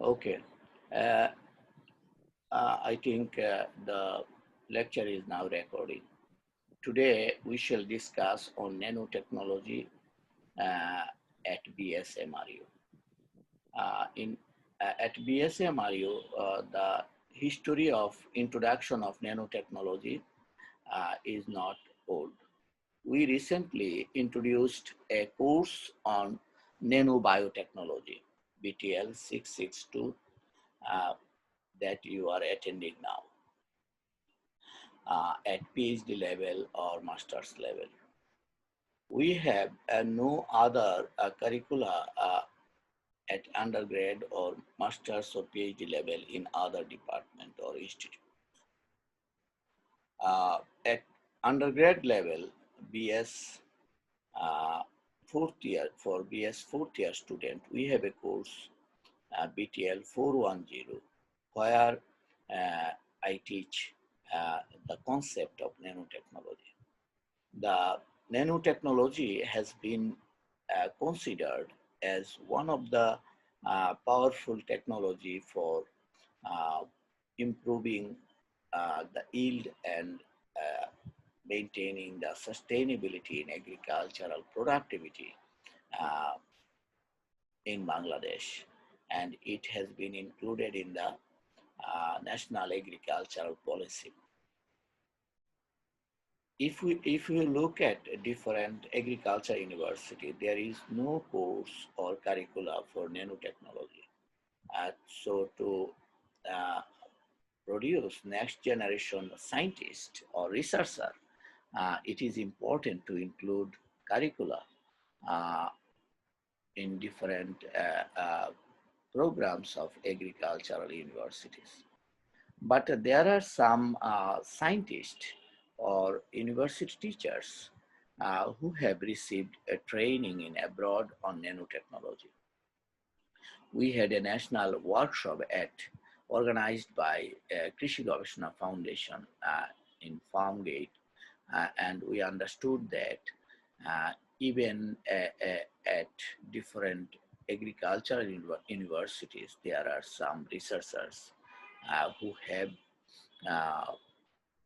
Okay. Uh, I think the lecture is now recording. Today we shall discuss on nanotechnology uh, at BSMRU. At BSMRU, the history of introduction of nanotechnology is not old. We recently introduced a course on nanobiotechnology, BTL 662, uh, that you are attending now at PhD level or master's level. We have no other curricula at undergrad or master's or PhD level in other department or institute. At undergrad level, BS fourth year, for BS fourth year student, we have a course BTL 410 where I teach the concept of nanotechnology. The nanotechnology has been considered as one of the powerful technology for uh, improving the yield and uh, maintaining the sustainability in agricultural productivity uh, in Bangladesh, and it has been included in the National Agricultural Policy. If we look at different agriculture university, there is no course or curricula for nanotechnology. So to uh, produce next generation scientist or researcher, it is important to include curricula uh, in different programs of agricultural universities. But there are some scientists or university teachers who have received a training in abroad on nanotechnology. We had a national workshop organized by Krishi Gaveshana Foundation in Farmgate, and we understood that even at different agricultural universities, there are some researchers who have uh,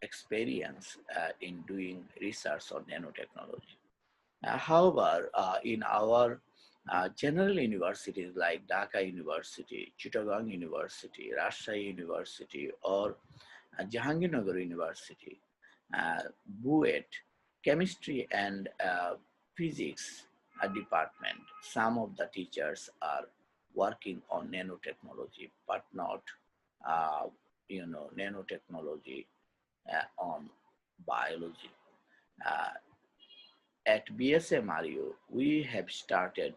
experience in doing research on nanotechnology. However, in our general universities like Dhaka University, Chittagong University, Rajshahi University, or Jahangirnagar University, BUET, chemistry and physics department, some of the teachers are working on nanotechnology, but not, uh, nanotechnology on biology. Uh, at BSMRU, we have started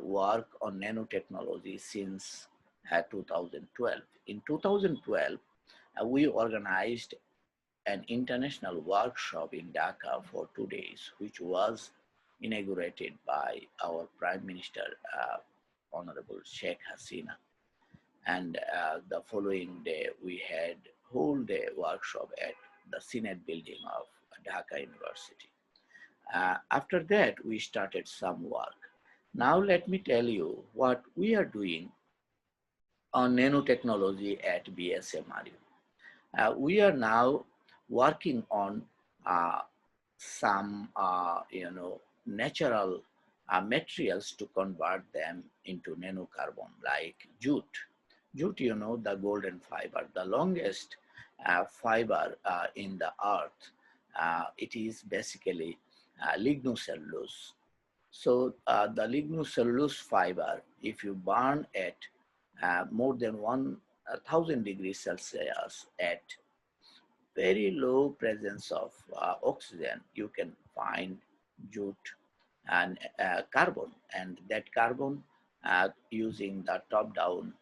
work on nanotechnology since 2012. In 2012, we organized an international workshop in Dhaka for 2 days, which was inaugurated by our Prime Minister, Honorable Sheikh Hasina. And the following day, we had whole day workshop at the Senate building of Dhaka University. After that, we started some work. Now let me tell you what we are doing on nanotechnology at BSMRU. We are now working on uh, some, natural materials to convert them into nanocarbon, like jute. Jute, the golden fiber, the longest fiber in the earth. It is basically lignocellulose. So the lignocellulose fiber, if you burn at more than 1000 degrees Celsius at very low presence of oxygen, you can find jute and carbon. And that carbon, using the top-down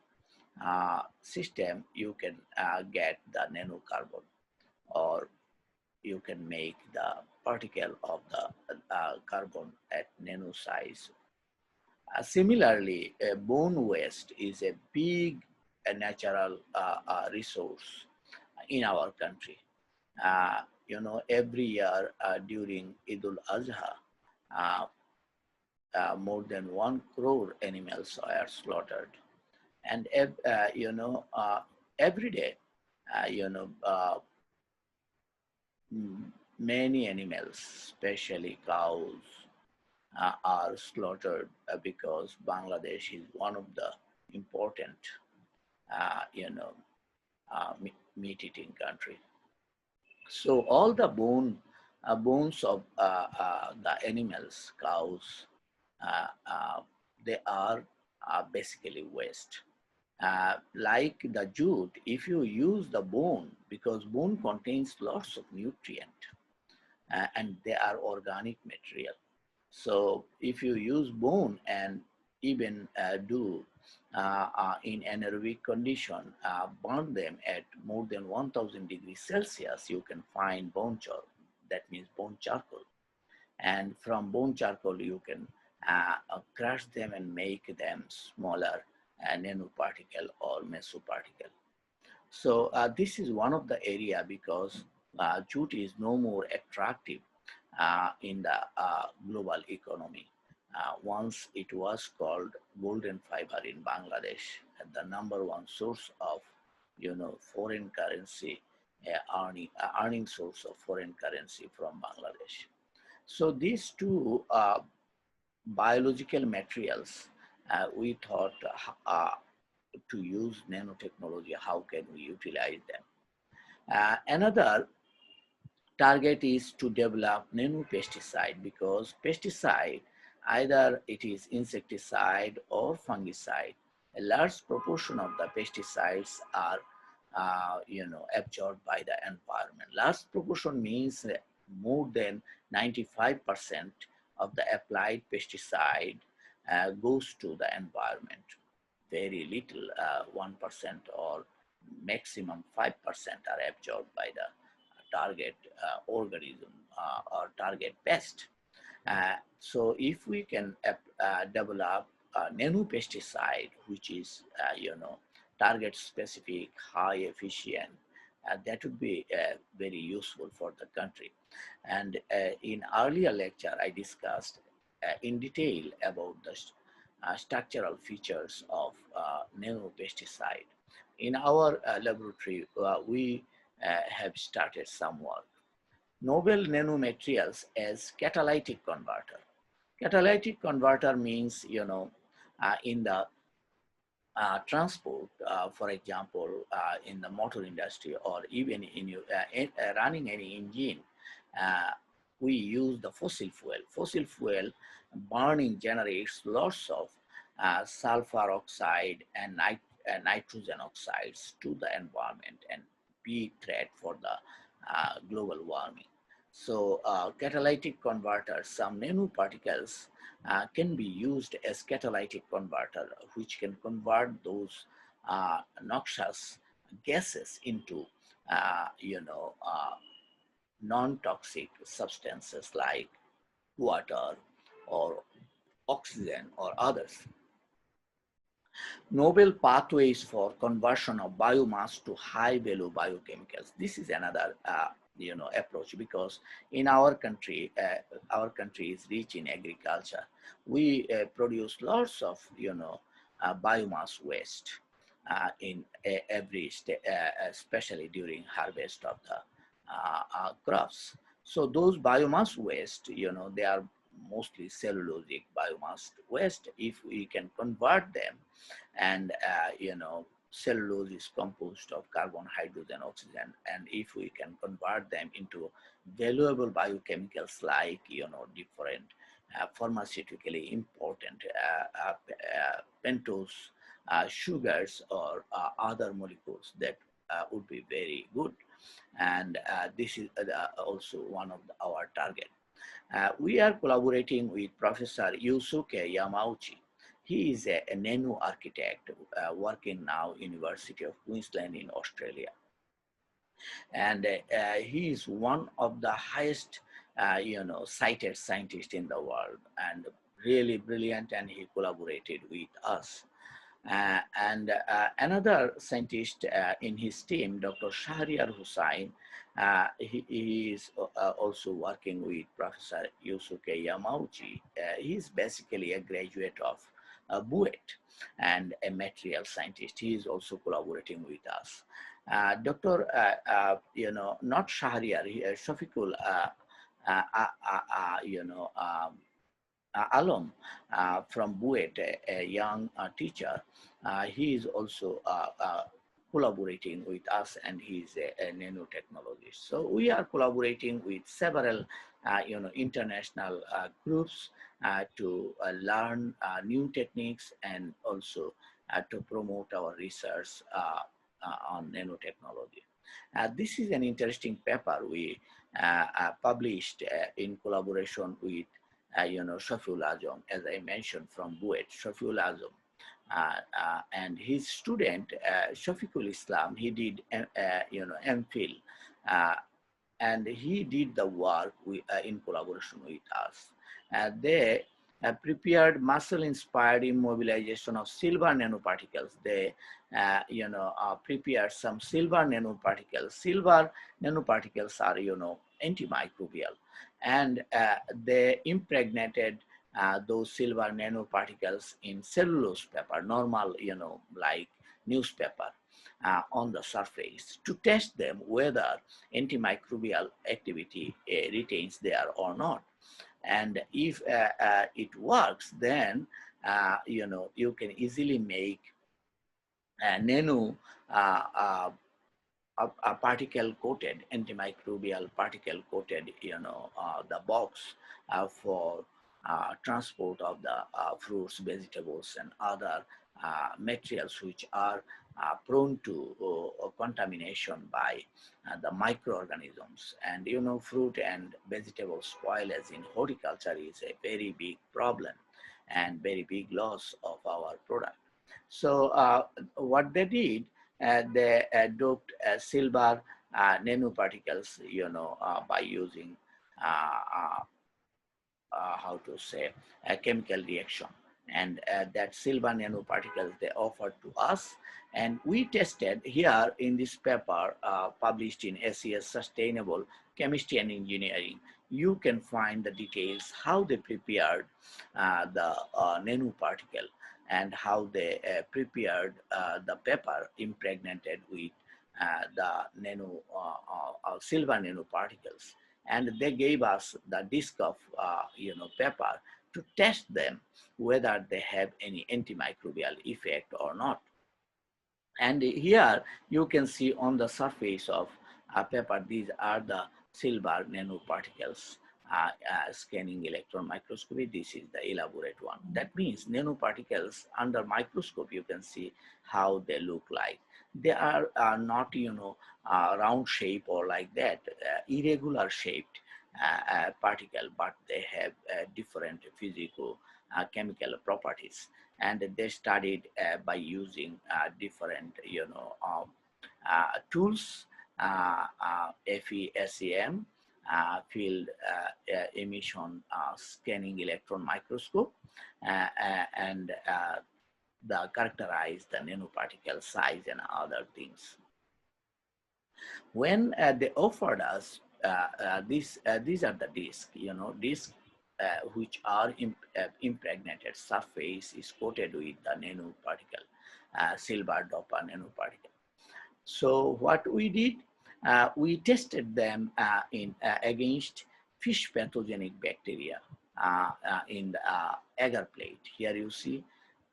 system, you can get the nanocarbon, or you can make the particle of the carbon at nano size. Similarly, bone waste is a big natural resource in our country. Every year during Idul Adha, uh, more than 1 crore animals are slaughtered. And every day, uh, you know, uh, many animals, especially cows, are slaughtered because Bangladesh is one of the important, uh, you know, meat-eating country. So all the bones of the animals, cows, uh, uh, they are basically waste. Like the jute, if you use the bone, because bone contains lots of nutrient and they are organic material. So if you use bone and even do in anaerobic condition, burn them at more than 1000 degrees Celsius, you can find bone charcoal. That means bone charcoal. And from bone charcoal, you can crush them and make them smaller nanoparticle or mesoparticle. So this is one of the area because jute is no more attractive in the global economy. Once it was called golden fiber in Bangladesh, and the number one source of, foreign currency earning source of foreign currency from Bangladesh. So these two biological materials, we thought to use nanotechnology, how can we utilize them? Another target is to develop nanopesticide because pesticide, either it is insecticide or fungicide, a large proportion of the pesticides are absorbed by the environment. Large proportion means more than 95% of the applied pesticide goes to the environment. Very little, 1% or maximum 5% are absorbed by the target organism or target pest. So if we can develop a nanopesticide, which is, target specific, high efficient, that would be very useful for the country. And in earlier lecture, I discussed in detail about the structural features of nanopesticide. In our laboratory, we have started some work. Novel nanomaterials as catalytic converter. Catalytic converter means, in the transport, for example, in the motor industry or even running any engine, uh, we use the fossil fuel. Fossil fuel burning generates lots of sulfur oxide and nitrogen oxides to the environment and be threat for the global warming. So catalytic converters, some nanoparticles can be used as catalytic converter, which can convert those noxious gases into, non-toxic substances like water or oxygen or others. Novel pathways for conversion of biomass to high value biochemicals. This is another approach because in our country is rich in agriculture. We produce lots of biomass waste in especially during harvest of the crops. So those biomass waste, they are mostly cellulosic biomass waste. If we can convert them, and cellulose is composed of carbon, hydrogen, oxygen, and if we can convert them into valuable biochemicals like different pharmaceutically important pentose sugars or other molecules, that would be very good. And this is also one of our target. We are collaborating with Professor Yusuke Yamauchi. He is a nano architect working now University of Queensland in Australia. And he is one of the highest, cited scientists in the world and really brilliant, and he collaborated with us. And another scientist in his team, Dr. Shahriar Hussain, he is also working with Professor Yusuke Yamauchi. He is basically a graduate of Buet, and a material scientist. He is also collaborating with us. Dr. Not Shahriar, Shafiqul, Alam from Buet, a young teacher. He is also collaborating with us, and he is a nanotechnologist. So we are collaborating with several international groups to learn new techniques, and also to promote our research on nanotechnology. This is an interesting paper we published in collaboration with Shafiul Azam, as I mentioned, from Buet, Shafiul Azam. And his student, Shafiqul Islam, he did, MPhil, uh, and he did the work in collaboration with us. They prepared muscle-inspired immobilization of silver nanoparticles. They, prepared some silver nanoparticles. Silver nanoparticles are, antimicrobial, and they impregnated those silver nanoparticles in cellulose paper, normal, like newspaper, on the surface to test them whether antimicrobial activity retains there or not. And if it works, then you can easily make nano a particle coated, antimicrobial particle coated, the box for transport of the fruits, vegetables, and other materials which are prone to contamination by the microorganisms. And fruit and vegetable spoilage in horticulture is a very big problem and very big loss of our product. So what they did, they doped silver nanoparticles, by using how to say, a chemical reaction. And that silver nanoparticles they offered to us. And we tested here in this paper published in SES Sustainable Chemistry and Engineering. You can find the details how they prepared the nanoparticle, and how they prepared the paper impregnated with the silver nanoparticles. And they gave us the disc of paper to test them whether they have any antimicrobial effect or not. And here you can see on the surface of a paper, these are the silver nanoparticles. Scanning electron microscopy, this is the elaborate one. That means nanoparticles under microscope, you can see how they look like. They are not, round shape or like that, irregular shaped particle, but they have different physical chemical properties. And they studied by using different tools, FESEM, field emission scanning electron microscope, and the characterize the nanoparticle size and other things. When they offered us these are the discs, discs which are impregnated, surface is coated with the nanoparticle, silver dopa nanoparticle. So what we did, we tested them against fish pathogenic bacteria in the agar plate. Here you see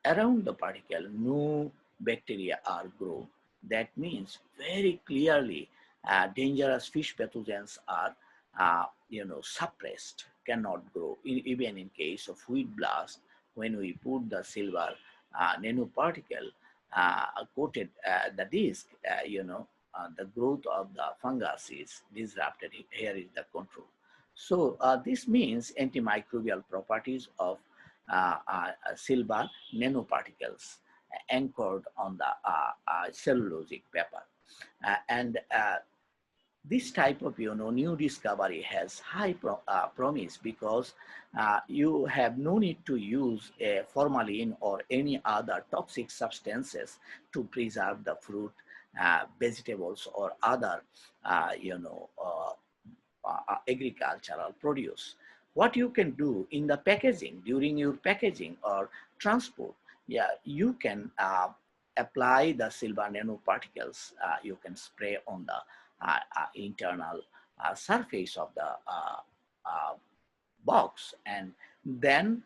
around the particle no bacteria are grown. That means very clearly dangerous fish pathogens are suppressed, cannot grow. Even in case of wheat blast, when we put the silver nanoparticle coated the disc, the growth of the fungus is disrupted. Here is the control. So this means antimicrobial properties of silver nanoparticles anchored on the cellulosic paper. And this type of new discovery has high promise, because you have no need to use a formalin or any other toxic substances to preserve the fruit, vegetables, or other agricultural produce. What you can do in the packaging, during your packaging or transport, Yeah, you can apply the silver nanoparticles. You can spray on the internal surface of the uh, box, and then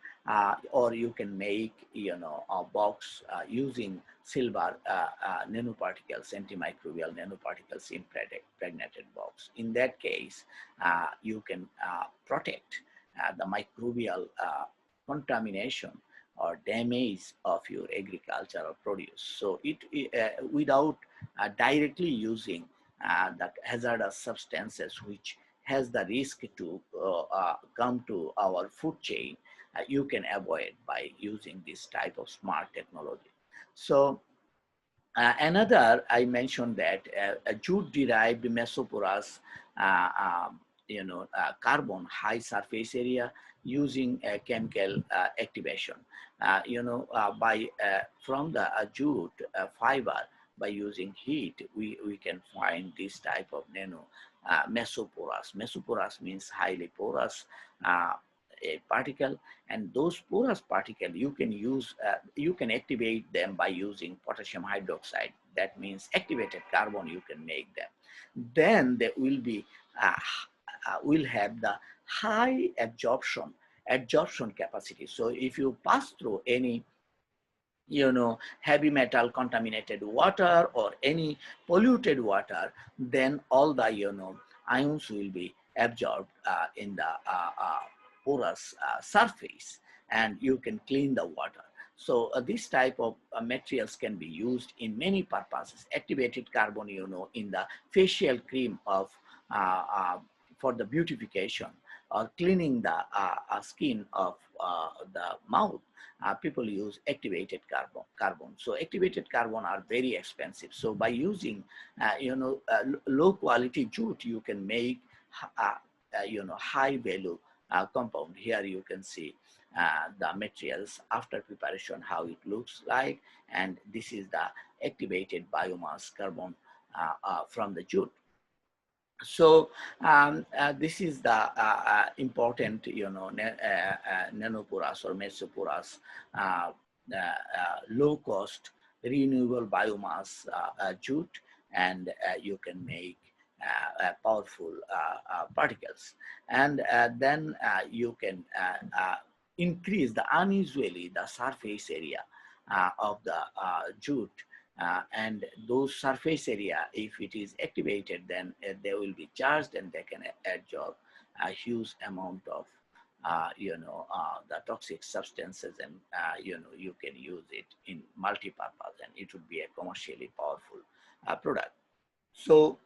or you can make a box using silver nanoparticles, antimicrobial nanoparticles impregnated box. In that case, you can protect the microbial contamination or damage of your agricultural produce. So without directly using that hazardous substances which has the risk to come to our food chain, you can avoid by using this type of smart technology. So another, I mentioned that a jute-derived mesoporous, carbon high surface area using chemical activation. By from the jute fiber, by using heat, we can find this type of mesoporous. Mesoporous means highly porous uh, a particle, and those porous particle you can activate them by using potassium hydroxide. That means activated carbon you can make them. Then they uh, will have the high absorption capacity. So if you pass through any heavy metal contaminated water or any polluted water, then all the ions will be absorbed in the porous surface, and you can clean the water. So this type of materials can be used in many purposes. Activated carbon, in the facial cream of for the beautification or cleaning the skin of the mouth. People use activated carbon. So activated carbon are very expensive. So by using low quality jute, you can make high value compound. Here you can see the materials after preparation, how it looks like, and this is the activated biomass carbon from the jute. So this is the important, nanoporous or mesoporous, low cost renewable biomass jute, and you can make powerful particles. And then you can increase the unusually the surface area of the jute, and those surface area, if it is activated, then they will be charged and they can absorb a huge amount of the toxic substances, and you can use it in multi-purpose, and it would be a commercially powerful product. So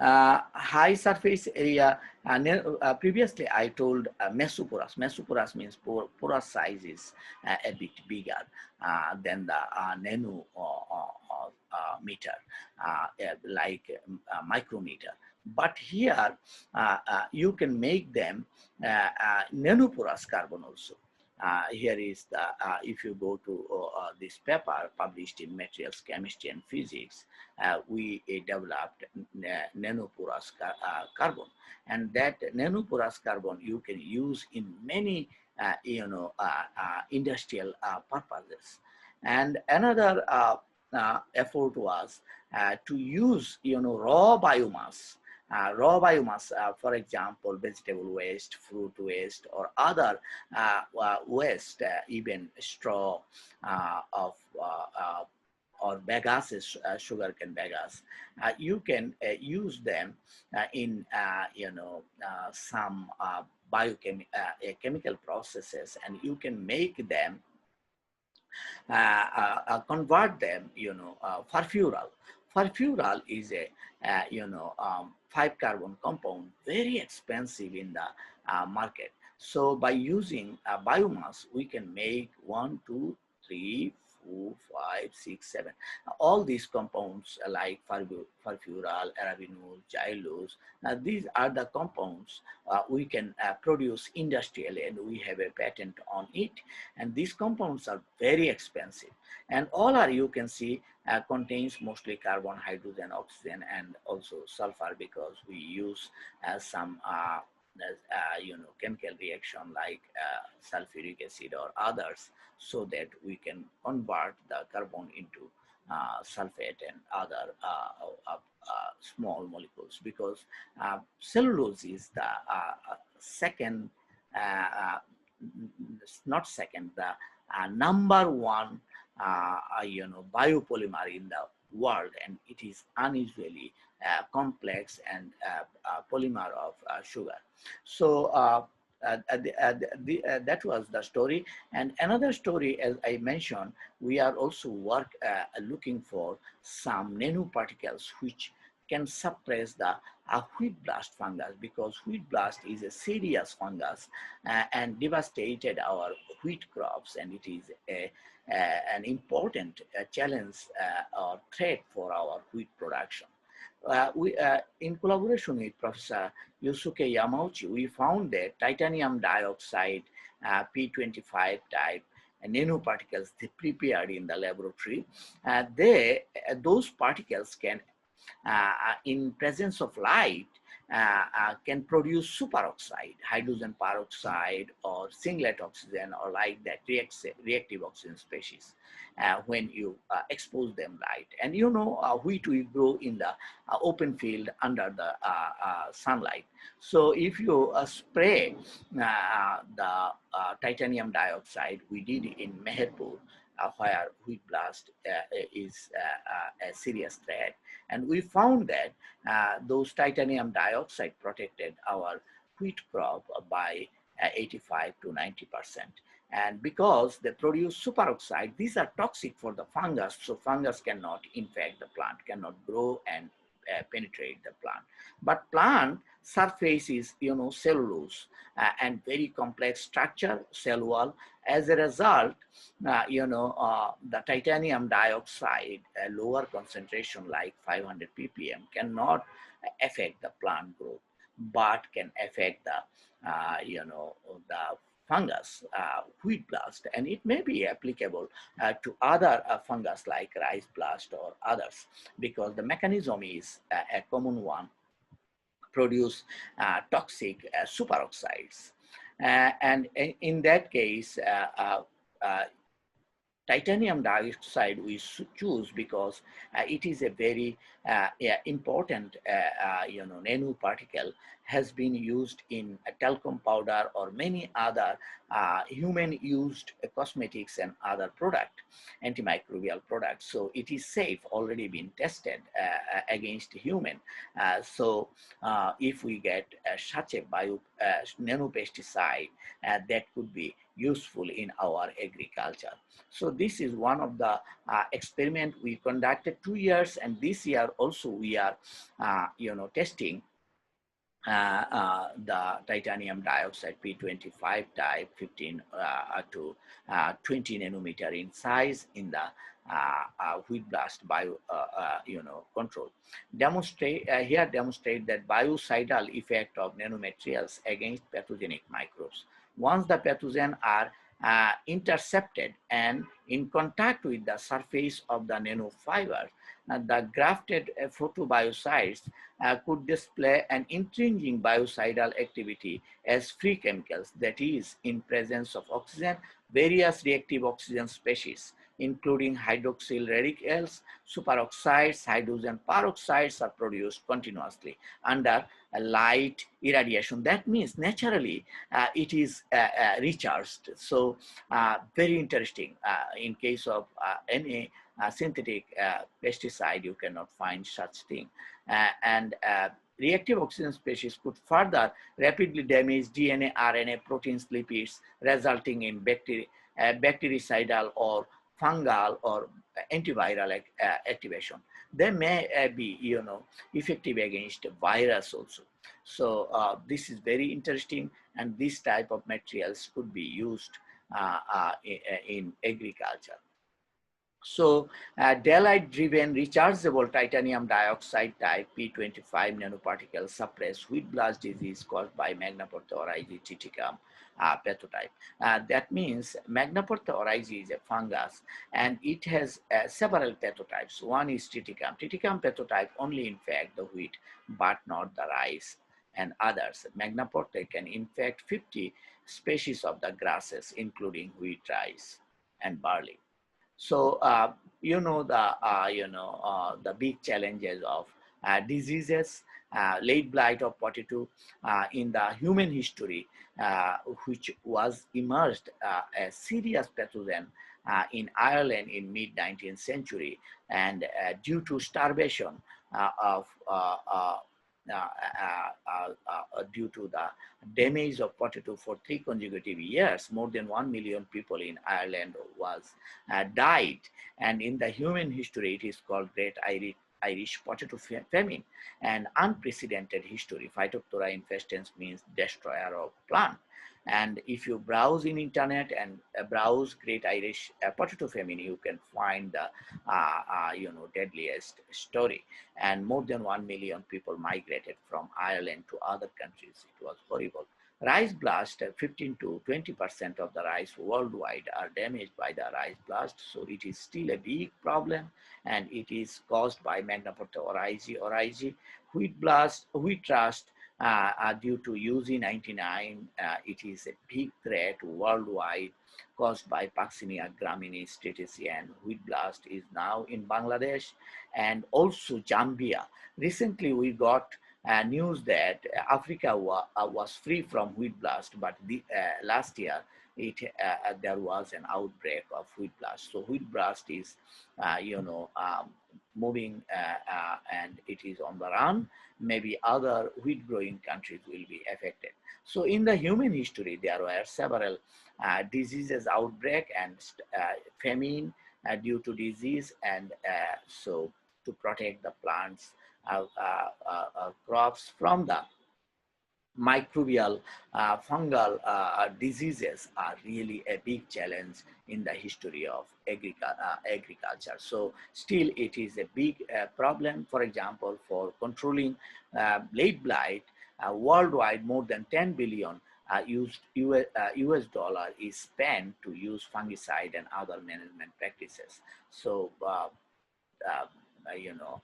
high surface area. Previously, I told mesoporous. Mesoporous means porous size is a bit bigger than the nano meter, like micrometer. But here, you can make them nanoporous carbon also. Here is the, if you go to this paper published in Materials Chemistry and Physics, we developed nanoporous carbon, and that nanoporous carbon you can use in many industrial purposes. And another effort was to use raw biomass, for example, vegetable waste, fruit waste, or other waste, even straw of or bagasse, sugarcane bagasse. You can use them in some chemical processes, and you can make them convert them, for fuel. For fuel is a, 5 carbon compound, very expensive in the market. So by using biomass, we can make 1, 2, 3, 4, 5, 6, 7. All these compounds like furfural, arabinose, xylose, these are the compounds we can produce industrially, and we have a patent on it. And these compounds are very expensive, and all are, you can see, contains mostly carbon, hydrogen, oxygen, and also sulfur, because we use some chemical reaction like sulfuric acid or others, so that we can convert the carbon into sulfate and other small molecules, because cellulose is the second, uh, uh, not second, the number one biopolymer in the world, and it is unusually complex and polymer of sugar. So that was the story. And another story, as I mentioned, we are also looking for some nanoparticles which can suppress the wheat blast fungus, because wheat blast is a serious fungus and devastated our wheat crops, and it is an important challenge or threat for our wheat production. In collaboration with Professor Yusuke Yamauchi, we found that titanium dioxide P25 type nanoparticles they prepared in the laboratory. Those particles can, in presence of light, can produce superoxide, hydrogen peroxide, or singlet oxygen, or like that reactive oxygen species when you expose them light. And wheat will grow in the open field under the sunlight. So if you spray the titanium dioxide, we did in Meherpur, where wheat blast is a serious threat. And we found that those titanium dioxide protected our wheat crop by 85 to 90%. And because they produce superoxide, these are toxic for the fungus, so fungus cannot infect the plant, cannot grow and penetrate the plant. But plant surface is, cellulose and very complex structure, cell wall. As a result, the titanium dioxide, lower concentration like 500 ppm, cannot affect the plant growth, but can affect the fungus, wheat blast, and it may be applicable to other fungus like rice blast or others, because the mechanism is a common one, produce toxic superoxides. And in that case, titanium dioxide we choose because it is a very important nanoparticle, has been used in talcum powder or many other human used cosmetics and other product, antimicrobial products. So it is safe, already been tested against human. If we get such a nanopesticide, that could be useful in our agriculture. So this is one of the experiment we conducted 2 years, and this year also we are, testing the titanium dioxide P25 type, 15 to 20 nanometer in size, in the wheat blast bio control. Demonstrate that biocidal effect of nanomaterials against pathogenic microbes. Once the pathogens are intercepted and in contact with the surface of the nanofiber, the grafted photobiocides could display an intrinsic biocidal activity as free chemicals, that is, in presence of oxygen, various reactive oxygen species, including hydroxyl radicals, superoxides, hydrogen peroxides are produced continuously under light irradiation. That means naturally it is recharged. So very interesting. In case of any synthetic pesticide, you cannot find such thing. And reactive oxygen species could further rapidly damage DNA, RNA, proteins, lipids, resulting in bactericidal or fungal or antiviral activation. They may be, effective against virus also. So this is very interesting, and this type of materials could be used in agriculture. So daylight-driven rechargeable titanium dioxide type P25 nanoparticles suppress wheat blast disease caused by Magnaportha oryzae triticum pathotype. That means Magnaportha oryzae is a fungus, and it has several pathotypes. One is triticum. Triticum pathotype only infect the wheat, but not the rice. and others. Mesoporous can infect 50 species of the grasses, including wheat, rice, and barley. So the big challenges of diseases, late blight of potato in the human history, which was emerged as serious pathogen in Ireland in mid 19th century, and due to starvation of due to the damage of potato for 3 consecutive years, more than 1 million people in Ireland was died. And in the human history, it is called Great Irish Potato Famine, an unprecedented history. Phytophthora infestans means destroyer of plant. And if you browse in internet and browse Great Irish Potato Famine, you can find the deadliest story. And more than 1 million people migrated from Ireland to other countries. It was horrible. Rice blast, 15 to 20% of the rice worldwide are damaged by the rice blast. So it is still a big problem, and it is caused by Mesoporous oryzae. Wheat blast, wheat rust, due to UZ99, it is a big threat worldwide, caused by Paxinia graminis triticea, and wheat blast is now in Bangladesh and also Zambia. Recently, we got news that Africa was free from wheat blast, but last year there was an outbreak of wheat blast. So wheat blast is, moving and it is on the run. Maybe other wheat growing countries will be affected. So in the human history, there were several diseases outbreak and famine due to disease, and so to protect the plants crops from the microbial, fungal diseases are really a big challenge in the history of agriculture. So still it is a big problem. For example, for controlling late blight, worldwide more than 10 billion US dollar is spent to use fungicide and other management practices. So uh, you know,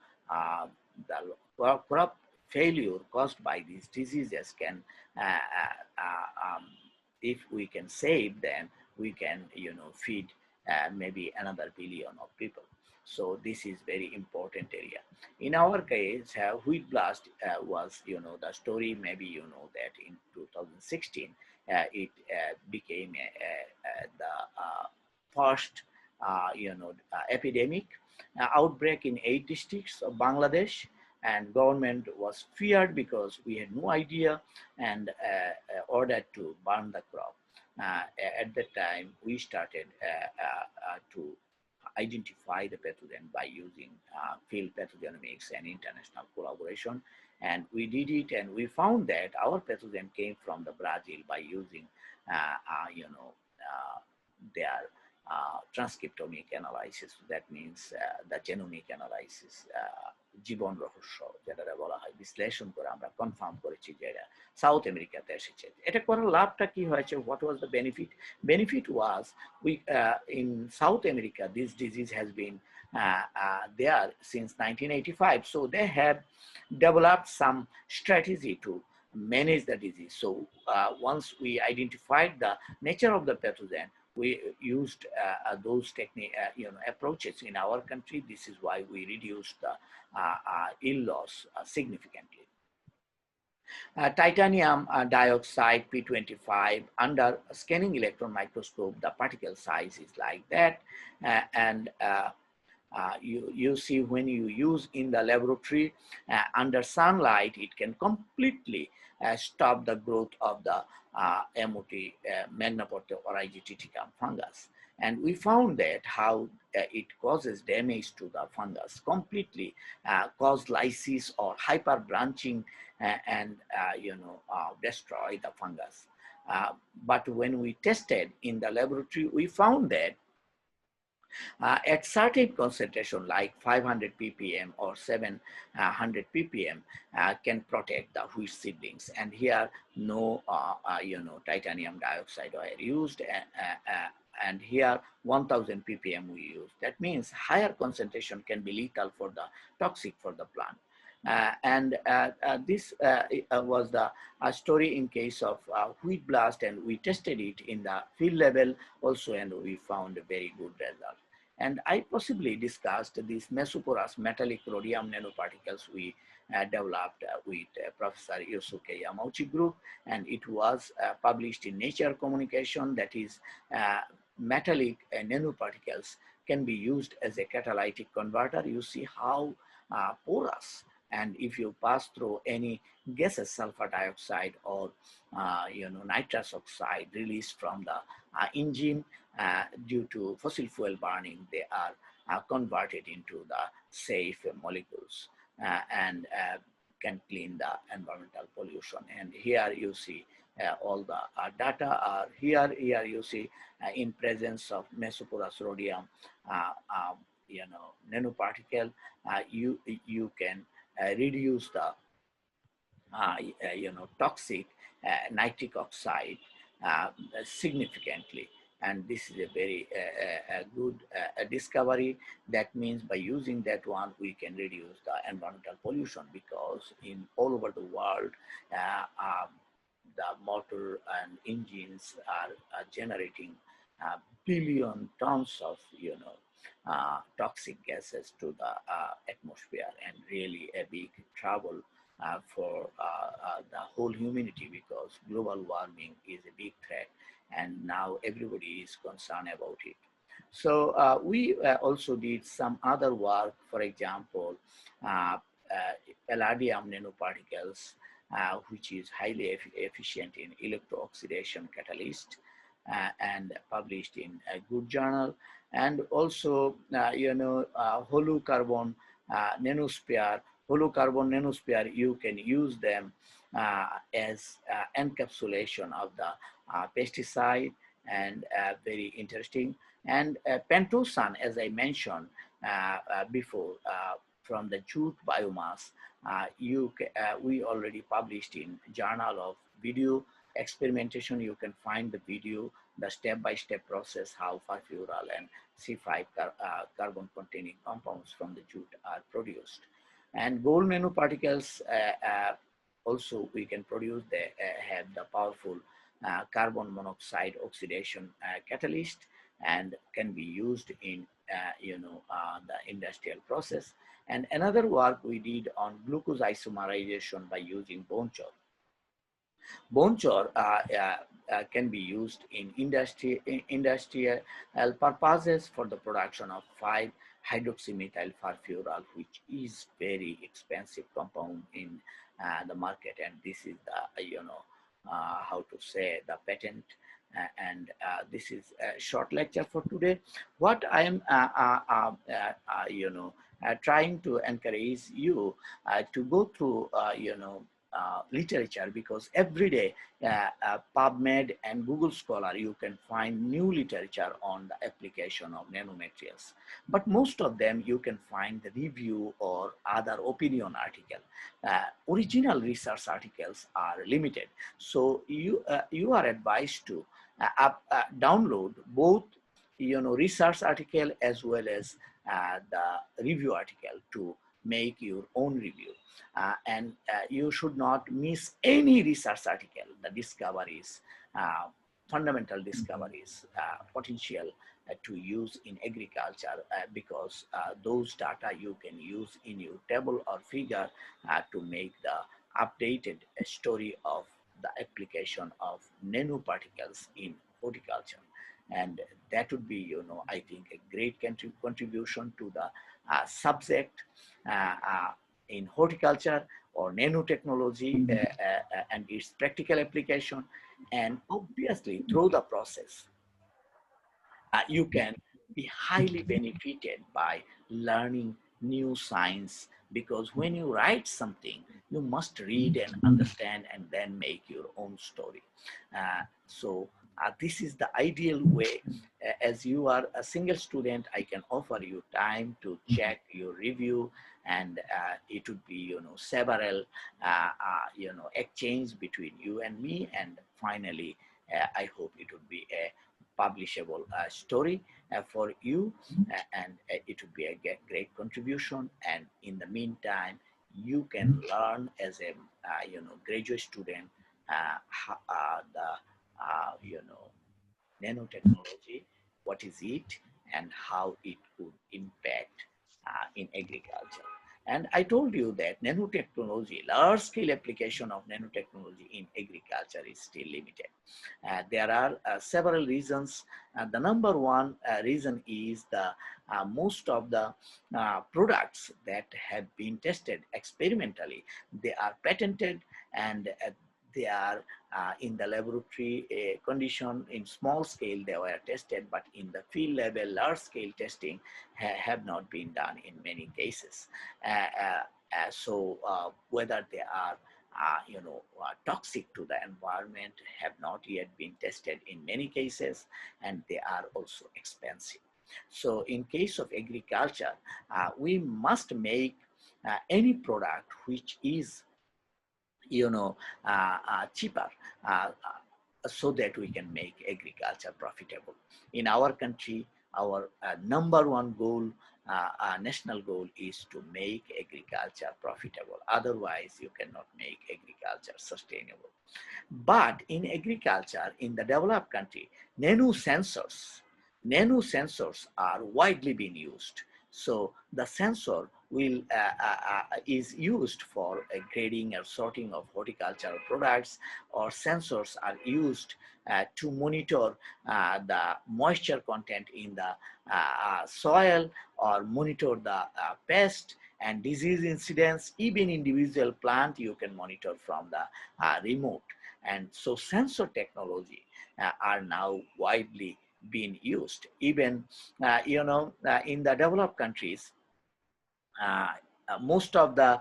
the crop failure caused by these diseases can, if we can save them, we can, feed maybe another billion of people. So this is very important area. In our case, wheat blast was, the story. Maybe you know that in 2016, it became the first, epidemic outbreak in 8 districts of Bangladesh, and government was feared because we had no idea, and ordered to burn the crop. At that time, we started to identify the pathogen by using field pathogenomics and international collaboration. And we did it, and we found that our pathogen came from the Brazil by using, their transcriptomic analysis. That means the genomic analysis, জীবন রহস্য যেটা বলা হয়, বিশ্লেষণ করে আমরা confirm করেছি যে এটা সাউথ আমেরিকাতে এসেছে। এটা করার লাভটা কি হয়েছে? What was the benefit? Benefit was we in South America this disease has been there since 1985, so they have developed some strategy to manage the disease. So once we identified the nature of the pathogen, we used those technique, approaches in our country. This is why we reduced the yield loss significantly. Titanium dioxide P25, under scanning electron microscope, the particle size is like that, and you see when you use in the laboratory under sunlight, it can completely stop the growth of the MOT, Mesoporous oryzae fungus. And we found that how it causes damage to the fungus, completely cause lysis or hyper branching, and destroy the fungus. But when we tested in the laboratory, we found that at certain concentration like 500 ppm or 700 ppm can protect the wheat seedlings. And here no titanium dioxide were used, and here 1000 ppm we use. That means higher concentration can be lethal for the toxic for the plant. This was the story in case of wheat blast, and we tested it in the field level also, and we found a very good result. And I possibly discussed these Mesoporous metallic rhodium nanoparticles we developed with Professor Yosuke Yamauchi group, and it was published in Nature Communication. That is, metallic nanoparticles can be used as a catalytic converter. You see how porous, and if you pass through any gases, sulfur dioxide or nitrous oxide released from the engine due to fossil fuel burning, they are converted into the safe molecules and can clean the environmental pollution. And here you see all the data are here. Here you see in presence of Mesoporous rhodium, nanoparticle, you can reduce the toxic nitric oxide significantly. And this is a very good discovery. That means by using that one, we can reduce the environmental pollution, because in all over the world, the motor and engines are generating billion tons of toxic gases to the atmosphere, and really a big trouble for the whole humanity, because global warming is a big threat, and now everybody is concerned about it. So we also did some other work. For example, palladium nanoparticles, which is highly efficient in electro-oxidation catalyst, and published in a good journal. And also, hollow carbon nanosphere. Hollow carbon nanosphere, you can use them as encapsulation of the pesticide, and very interesting. And pentosan, as I mentioned before, from the jute biomass, we already published in Journal of Video Experimentation. You can find the video, the step-by-step process, how furfural and C5 carbon-containing compounds from the jute are produced. And gold nanoparticles also we can produce. They have the powerful carbon monoxide oxidation catalyst, and can be used in the industrial process. And another work we did on glucose isomerization by using bone char. Bone char can be used in industrial purposes for the production of 5-hydroxymethyl furfural, which is very expensive compound in the market. And this is the how to say, the patent. And this is a short lecture for today. What I am trying to encourage you to go through literature, because every day PubMed and Google Scholar, you can find new literature on the application of nanomaterials. But most of them you can find the review or other opinion article. Original research articles are limited. So you are advised to download both research article as well as the review article to make your own review. And you should not miss any research article. The discoveries, fundamental discoveries, potential to use in agriculture, because those data you can use in your table or figure to make the updated story of the application of nanoparticles in horticulture. And that would be, I think, a great contribution to the subject in horticulture or nanotechnology and its practical application. And obviously, through the process, you can be highly benefited by learning new science, because when you write something, you must read and understand and then make your own story. So this is the ideal way. As you are a single student, I can offer you time to check your review, and it would be several exchange between you and me, and finally I hope it would be a publishable story for you, and it would be a great contribution. And in the meantime, you can learn as a graduate student the nanotechnology, what is it, and how it could impact in agriculture. And I told you that nanotechnology, large scale application of nanotechnology in agriculture is still limited. There are several reasons. The number one reason is the most of the products that have been tested experimentally, they are patented, and they are in the laboratory condition in small scale they were tested, but in the field level large scale testing have not been done in many cases. So whether they are toxic to the environment have not yet been tested in many cases, and they are also expensive. So in case of agriculture, we must make any product which is cheaper, so that we can make agriculture profitable. In our country, our number one goal, national goal, is to make agriculture profitable. Otherwise, you cannot make agriculture sustainable. But in agriculture, in the developed country, nanosensors, nanosensors are widely being used. So the sensor will is used for grading or sorting of horticultural products, or sensors are used to monitor the moisture content in the soil, or monitor the pest and disease incidence. Even individual plant you can monitor from the remote. And so sensor technology are now widely being used. Even in the developed countries, uh, most of the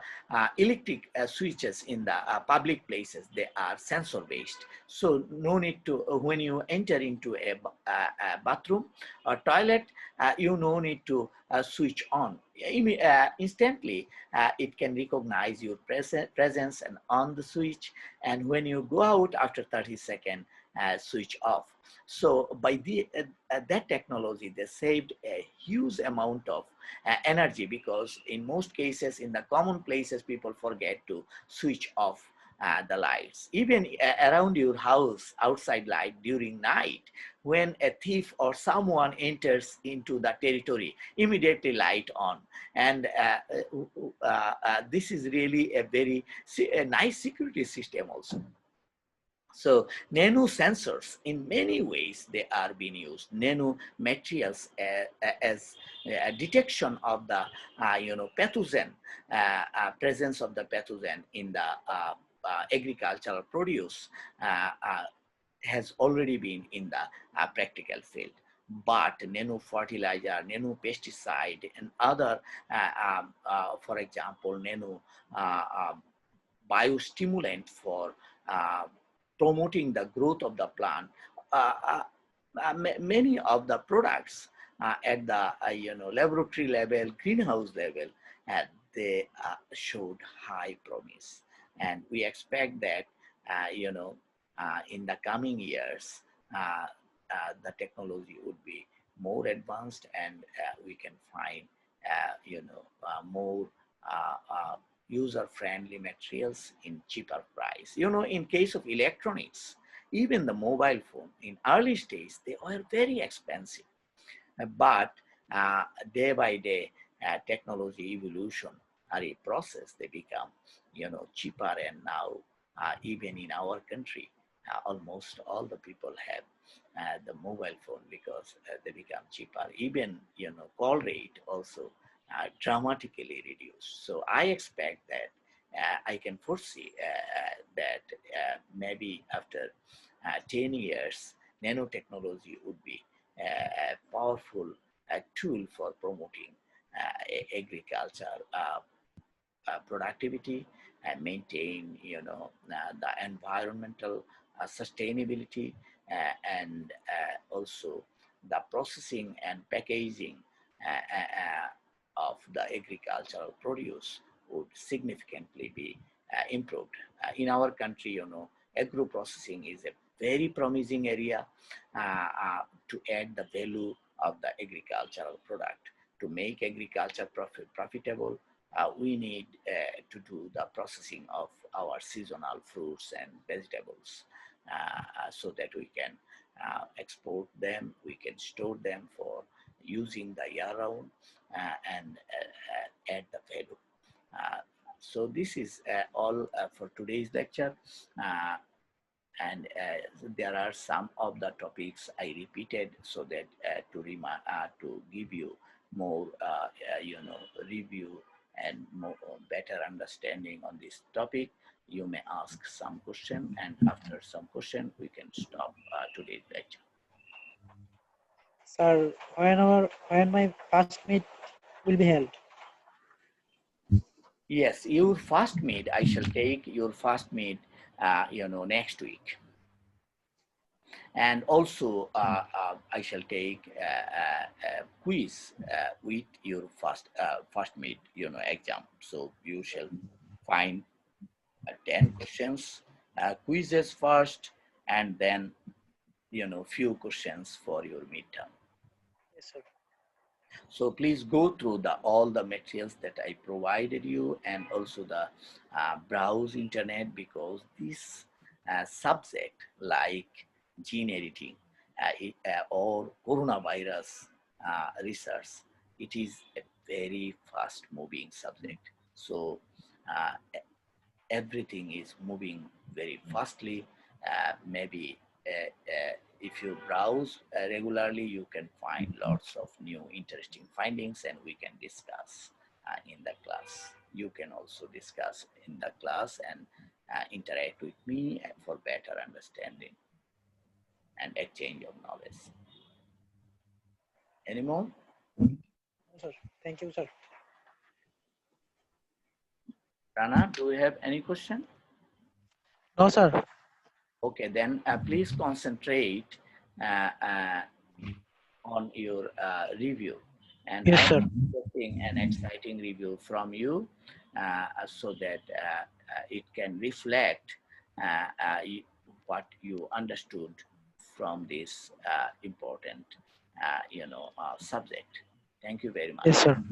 electric switches in the public places, they are sensor based. So no need to, when you enter into a bathroom or toilet, you no need to switch on. Instantly it can recognize your presence and on the switch, and when you go out after 30 seconds, switch off. So by that technology, they saved a huge amount of energy, because in most cases, in the common places, people forget to switch off the lights. Even around your house, outside light during night, when a thief or someone enters into the territory, immediately light on. And this is really a very a nice security system also. So nano sensors, in many ways, they are being used. Nano materials as detection of the pathogen, presence of the pathogen in the agricultural produce has already been in the practical field. But nano fertilizer, nano pesticide, and other, for example, nano biostimulant for uh, promoting the growth of the plant. Many of the products at the laboratory level, greenhouse level, uh, they showed high promise, and we expect that in the coming years the technology would be more advanced, and we can find more user-friendly materials in cheaper price. In case of electronics, even the mobile phone, in early stage, they were very expensive. But day by day, technology evolution are a process. They become, cheaper, and now even in our country, almost all the people have the mobile phone, because they become cheaper. Even call rate also dramatically reduced. So I expect that I can foresee that maybe after 10 years, nanotechnology would be a powerful tool for promoting agriculture productivity, and maintain the environmental sustainability, and also the processing and packaging of the agricultural produce would significantly be improved. In our country, agro processing is a very promising area to add the value of the agricultural product. To make agriculture profitable, we need to to do the processing of our seasonal fruits and vegetables, so that we can export them, we can store them for using the year round, and add the value. Uh, so this is all for today's lecture. Uh, and there are some of the topics I repeated so that to give you more review and more better understanding on this topic. You may ask some question, and after some question we can stop today's lecture. Sir, when my first meet will be held? Yes, your first meet, I shall take your first meet next week. And also I shall take a quiz with your first mid exam. So you shall find 10 questions quizzes first, and then few questions for your midterm. Yes, sir. So please go through all the materials that I provided you, and also the browse internet, because this subject like gene editing or coronavirus research, it is a very fast moving subject. So uh, everything is moving very fastly. Maybe if you browse regularly, you can find lots of new interesting findings, and we can discuss in the class. You can also discuss in the class and interact with me for better understanding and exchange of knowledge. Any more? No, sir. Thank you, sir. Rana, do you have any question? No, sir. Okay, then please concentrate uh, uh, on your review, and Yes, I am sir. expecting an exciting review from you, so that it can reflect what you understood from this important subject. Thank you very Yes, much. sir.